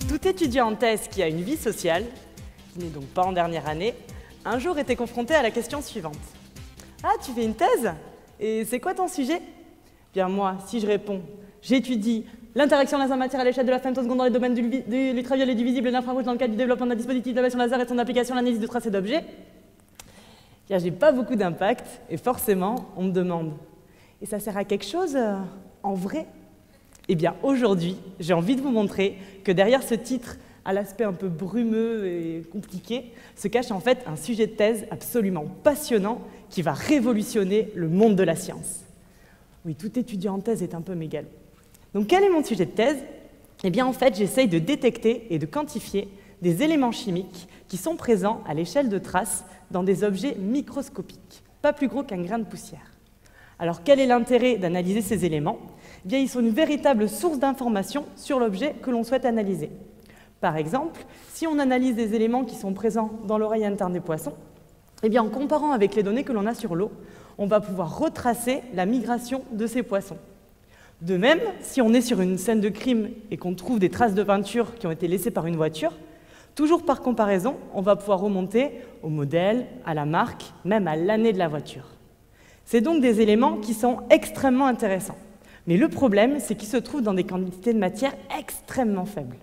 Tout étudiant en thèse qui a une vie sociale, qui n'est donc pas en dernière année, un jour était confronté à la question suivante. Ah, tu fais une thèse? Et c'est quoi ton sujet? Bien moi, si je réponds, j'étudie l'interaction laser-matière à l'échelle de la femtosseconde dans les domaines de l'ultraviolet, du visible et de l'infrarouge dans le cadre du développement d'un dispositif d'ablation laser et de son application à l'analyse de tracés d'objets, j'ai pas beaucoup d'impact et forcément, on me demande « Et ça sert à quelque chose en vrai ?» Eh bien, aujourd'hui, j'ai envie de vous montrer que derrière ce titre à l'aspect un peu brumeux et compliqué se cache en fait un sujet de thèse absolument passionnant qui va révolutionner le monde de la science. Oui, tout étudiant en thèse est un peu mégalo. Donc, quel est mon sujet de thèse? Eh bien, en fait, j'essaye de détecter et de quantifier des éléments chimiques qui sont présents à l'échelle de traces dans des objets microscopiques, pas plus gros qu'un grain de poussière. Alors, quel est l'intérêt d'analyser ces éléments? Eh bien, ils sont une véritable source d'information sur l'objet que l'on souhaite analyser. Par exemple, si on analyse des éléments qui sont présents dans l'oreille interne des poissons, eh bien, en comparant avec les données que l'on a sur l'eau, on va pouvoir retracer la migration de ces poissons. De même, si on est sur une scène de crime et qu'on trouve des traces de peinture qui ont été laissées par une voiture, toujours par comparaison, on va pouvoir remonter au modèle, à la marque, même à l'année de la voiture. C'est donc des éléments qui sont extrêmement intéressants. Mais le problème, c'est qu'ils se trouvent dans des quantités de matière extrêmement faibles.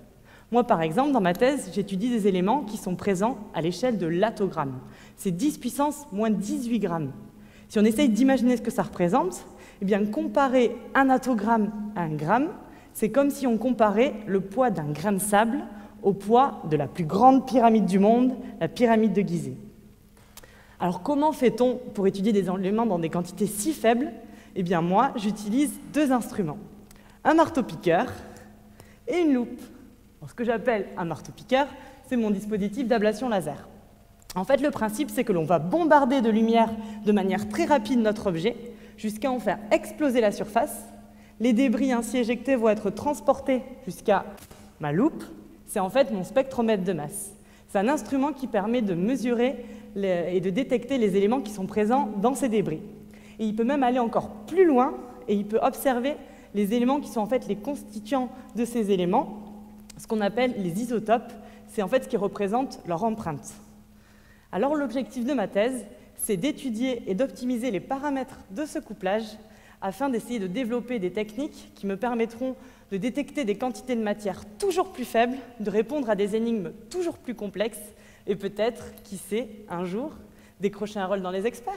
Moi, par exemple, dans ma thèse, j'étudie des éléments qui sont présents à l'échelle de l'atogramme. C'est 10 puissance moins 18 grammes. Si on essaye d'imaginer ce que ça représente, eh bien, comparer un atogramme à un gramme, c'est comme si on comparait le poids d'un grain de sable au poids de la plus grande pyramide du monde, la pyramide de Gizeh. Alors, comment fait-on pour étudier des éléments dans des quantités si faibles? Eh bien, moi, j'utilise deux instruments. Un marteau-piqueur et une loupe. Alors, ce que j'appelle un marteau-piqueur, c'est mon dispositif d'ablation laser. En fait, le principe, c'est que l'on va bombarder de lumière de manière très rapide notre objet jusqu'à en faire exploser la surface. Les débris ainsi éjectés vont être transportés jusqu'à ma loupe. C'est en fait mon spectromètre de masse. C'est un instrument qui permet de mesurer et de détecter les éléments qui sont présents dans ces débris. Et il peut même aller encore plus loin et il peut observer les éléments qui sont en fait les constituants de ces éléments, ce qu'on appelle les isotopes. C'est en fait ce qui représente leur empreinte. Alors l'objectif de ma thèse, c'est d'étudier et d'optimiser les paramètres de ce couplage afin d'essayer de développer des techniques qui me permettront de détecter des quantités de matière toujours plus faibles, de répondre à des énigmes toujours plus complexes et peut-être, qui sait, un jour, décrocher un rôle dans les experts.